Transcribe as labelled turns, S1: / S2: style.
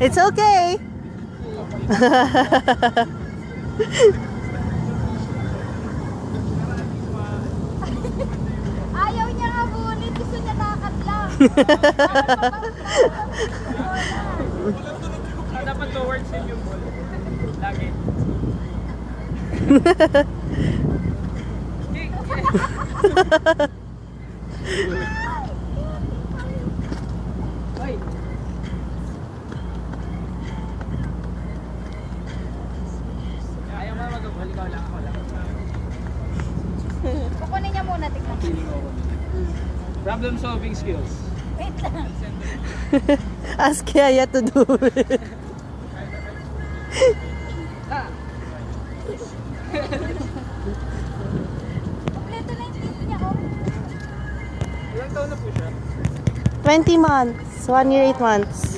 S1: It's okay.
S2: Ayaw niya nga bulit. Gusto niya lakad lang.
S3: Dapat towards yun yung ball. Lagi. Ay. Ayaw mo na mag-ball. Ikaw lang, ako lang.
S2: Kukunin niya muna. Tignan.
S3: Problem solving skills.
S2: Wait lang.
S1: Ask Yaya to do it.
S2: Kompleto na yung teeth niya. Oh.
S3: Ilang taon na po siya?
S1: 20 months. 1 year, 8 months.